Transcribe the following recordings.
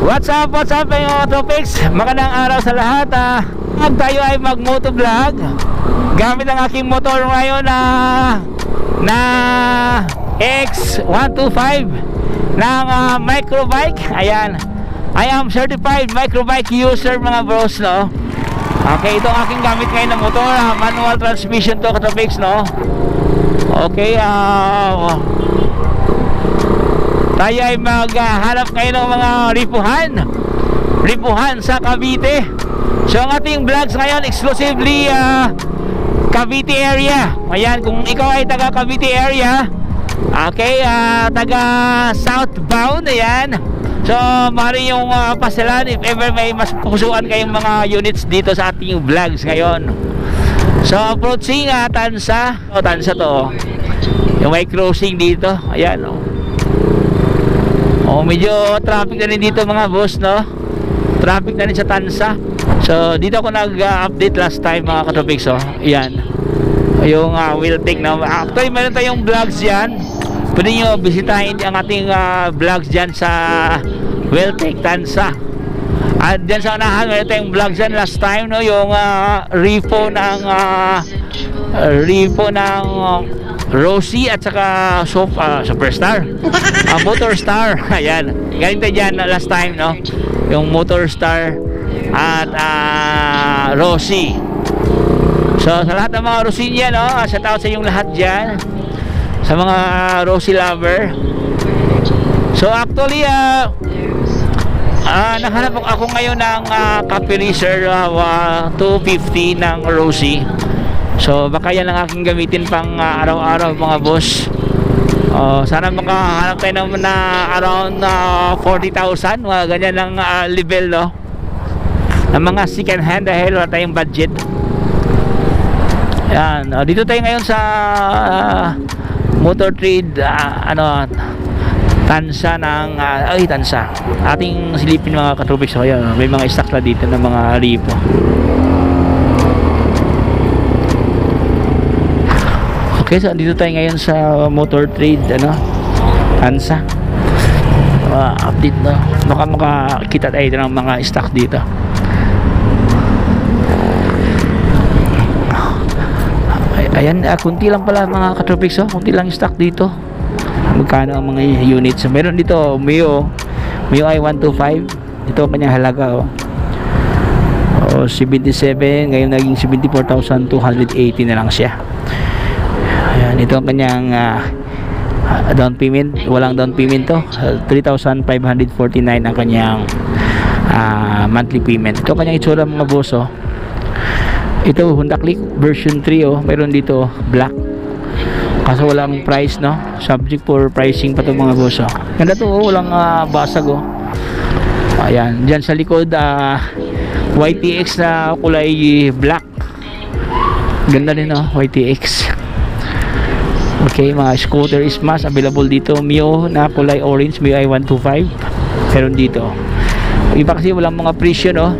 What's up mga topics? Magandang araw sa lahat. Tayo ay mag-motovlog gamit ang aking motor ngayon na X125 ng microbike. Ayan, I am certified microbike user mga bros, no? Okay, ito ang aking gamit ngayon na motor, manual transmission to katopics, no? Okay, tayo ay maghanap ngayon ng mga ripuhan sa Cavite. So ang ating vlogs ngayon exclusively Cavite area. Ayan, kung ikaw ay taga Cavite area, okay, taga southbound, ayan, so maaari yung pasyalan if ever may mas pupusuan kayong mga units dito sa ating vlogs ngayon. So approaching Tansa. Tansa to, yung may crossing dito. Ayan, medyo traffic na rin dito mga boss, no? Traffic na rin sa Tansa. So dito ako nag-update last time mga katopics. Ayan, yung Wiltec, no? Actually meron tayong vlogs dyan. Pwede nyo bisitahin ang ating vlogs dyan sa Wiltec Tansa. At dyan sa unahan meron tayong vlogs dyan last time, no? Yung repo ng Rosie at saka Superstar, Motorstar. Ayan, ganito dyan last time, no? Yung Motorstar at Rosie. So sa lahat ng mga Rosie, no? Shout out sa inyong lahat dyan, sa mga Rosie lover. So actually naghanap ako ngayon ng copy racer 250 ng Rosie. So baka yan ang aking gamitin pang araw-araw mga boss. Sana makahanap tayo naman na around 40,000, mga ganyan ng level, no? Ng mga second hand dahil wala tayong budget. Yan, dito tayo ngayon sa Motor Trade Tansa ng Tansa. Ating silipin mga katropics. So yan, may mga stock na dito ng mga ripo. Okay, so dito tayo ngayon sa Motor Trade Tansa. Update, no? Baka makakita tayo ng mga stock dito. Ayan, kunti lang pala mga katropics, kunti lang stock dito. Magkano ang mga units? So, meron dito Mio i125. Ito ang kanyang halaga, 77, ngayon naging 74,280 na lang siya. Ayan, ito ang kanyang down payment. Walang down payment to. 3,549 ang kanyang monthly payment. Ito ang kanyang itsura mga boss. Ito Honda Click version 3, mayroon dito black. Kaso walang price, no? Subject for pricing pa to mga boss. Ganda to, walang basag. Ayan, dyan sa likod YTX na kulay black. Ganda din, YTX. Okay, mga scooter is mass available dito. Mio na kulay orange, Mio i125 meron dito. Iba kasi walang mga presyo, no?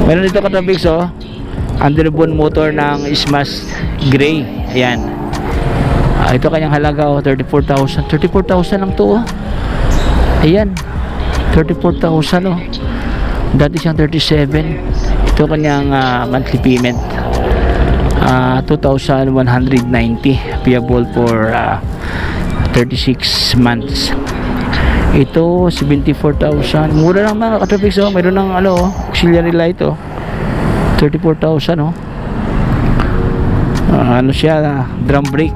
Meron dito katabigs, underbone motor ng Smash Gray. Ayan, ito kanyang halaga, 34,000 lang to, ayan, 34,000, dati siyang 37. Ito kanyang monthly payment, 2,190 payable for 36 months. Ito 74,000, mura lang mga katropics. Mayroon ng auxiliary light, 34,000, siya, drum brake.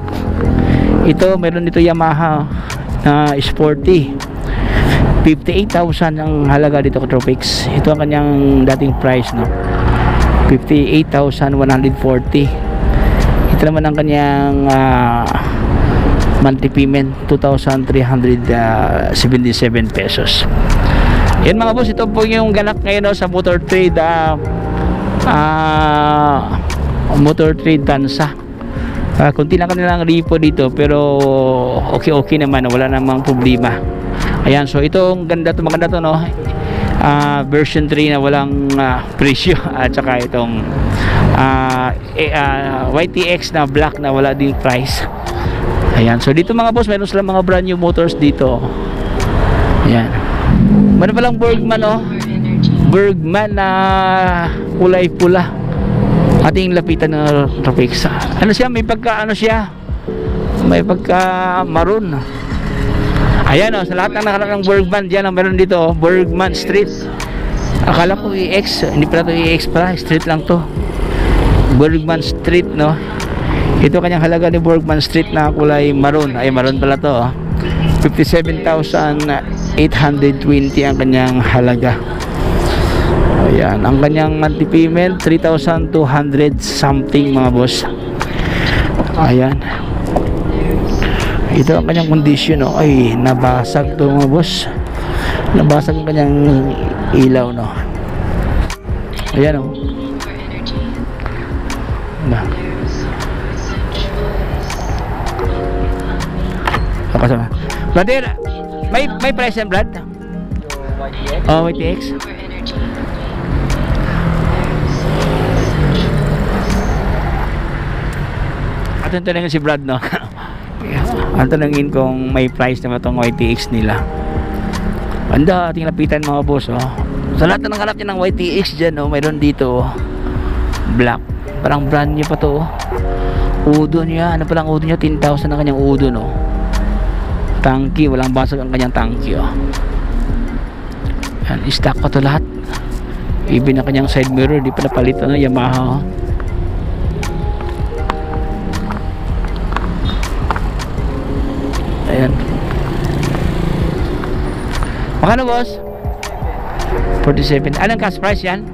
Ito meron dito Yamaha na Sporty, 58,000 ang halaga dito katropics. Ito ang kanyang dating price, 58,140. Ito naman ang kanyang monthly payment, 2,377 pesos. Yan mga boss, ito po yung ganap ngayon sa Motor Trade Motor Trade Tansa. Kunti lang kanilang repo dito, pero okay naman, wala namang problema. Ayan, so itong maganda to, version 3 na walang presyo, at saka itong YTX na black na wala din price. Ayan, so dito mga boss, meron silang mga brand new motors dito. Ayan. Meron palang Bergman, oh. Bergman na kulay pula. Ating lapitan ng Tropics. Ano siya? May pagka maroon. Ayan, oh, sa lahat ng nakalap ng Bergman diyan, oh, meron dito, oh, Bergman Street. Akala ko EX, hindi pala to EX pala, street lang to. Bergman Street, no. Ito kanyang halaga ni Bergman Street na kulay maroon. Ay, maroon pala to, oh. 57,820 ang kanyang halaga. Ayan, ang kanyang monthly payment 3,200 something, mga boss. Ayan. Ito ang kanyang condition, oh. Ay, nabasag to, mga boss. Nabasag ang kanyang ilaw, no. Ayan, oh. Kasama. Brother, may price yan, Brad? Oh, YTX. At ang tanongin si Brad, no? Ang tanongin kung may price na itong YTX nila. Anda, ating lapitan, mga boss, oh. Sa lahat na nanghanap niya ng YTX dyan, oh, mayroon dito, oh, black. Parang brand niya pa to, oh. Udo niya, ano palang udo niya? 10,000 na kanyang udo, no? Tangki, walang basag ang kanyang tangki, oh. Yan, stock pa to lahat. Even ang kanyang side mirror, di pa napalit, ano, Yamaha, oh. Ayan. Makano, boss? 47. Anong cash price yan?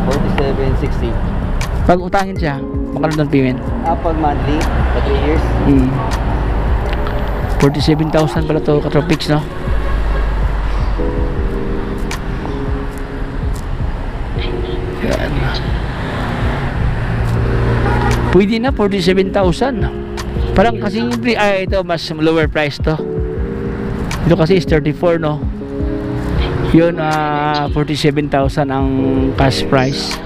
47.60. Pag utangin siya, makano down payment? Pag monthly, for 3 years. 47,000 pala to, Katropics, no? Yan. Pwede na, 47,000. Parang kasing, ito, mas lower price to. Ito kasi is 34, no? Yun, 47,000 ang cash price.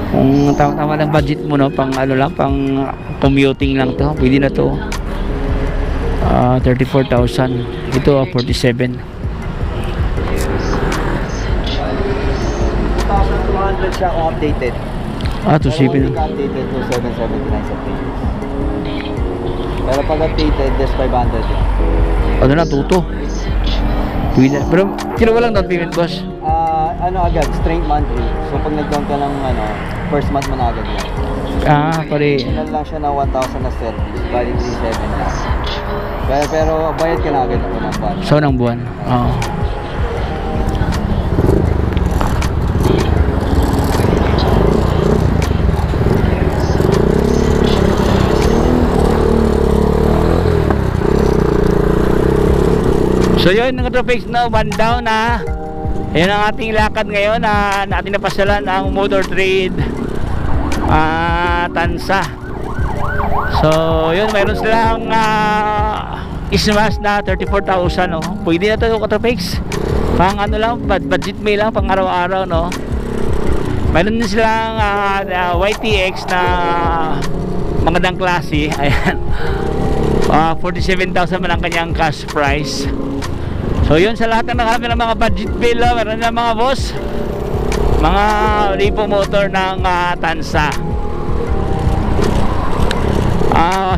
Kung tama lang budget mo, no, pang ano lang, pang commuting lang to, pwede na to. 34,000. Ito, 47. 2,200 siya kung updated. 2,700. Updated to 779 sa pages. Pero pag updated, there's 500 lang. Ano na, tuto. Pwede. Pero, kilo walang down payment, boss? Ano agad, straight monthly. So pag nag-down ka ng first month mo na agad yan. Pare. Sinan lang siya na 1,000 na service, bali 3,700 lang. Pero bayad ka na agad ng unang buwan. So, ng buwan? Oo. So yun, mga Tropics, na one down na. Ayun ang ating lakad ngayon na ating napasyalan ang Motor Trade Tansa. So yun, mayroon silang ismas na 34,000, no? Pwede na ito, mga Tropics. Pang ano lang, budget meal lang, pang araw-araw, no? Mayroon din silang YTX na magandang klase. Ayan, 47,000 man ang kanyang cash price. So yun, sa lahat ng nakalap ng mga budget bill, meron na mga boss, mga lipo motor ng Tansa.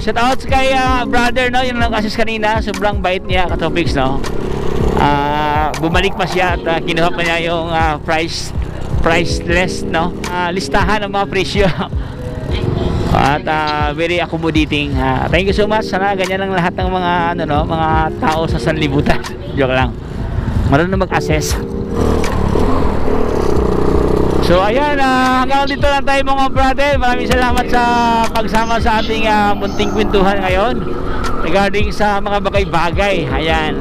Shout out kay brother, no, yung nang-assist kanina, sobrang bait niya, Katropics, no. Bumalik pa siya at kinuha pa niya yung priceless, no, listahan ng mga presyo. At very accommodating. Thank you so much. Sana ganyan lang lahat ng mga mga tao sa sanlibutan. Joke lang. Marunong mag-assess. So ayan, hanggang dito lang tayo, mga brother. Maraming salamat sa pagsama sa ating munting kwentuhan ngayon regarding sa mga bagay-bagay. Ayan.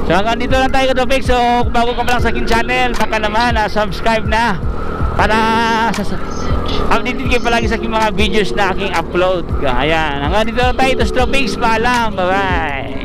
So hanggang dito lang tayo, Katropics. So kung bago ka pa lang sa aking channel, baka naman subscribe na para updated kayo palagi sa aking mga videos na aking upload. Ayan, hanggang dito na tayo. Ito, Tropics. Paalam, bye bye.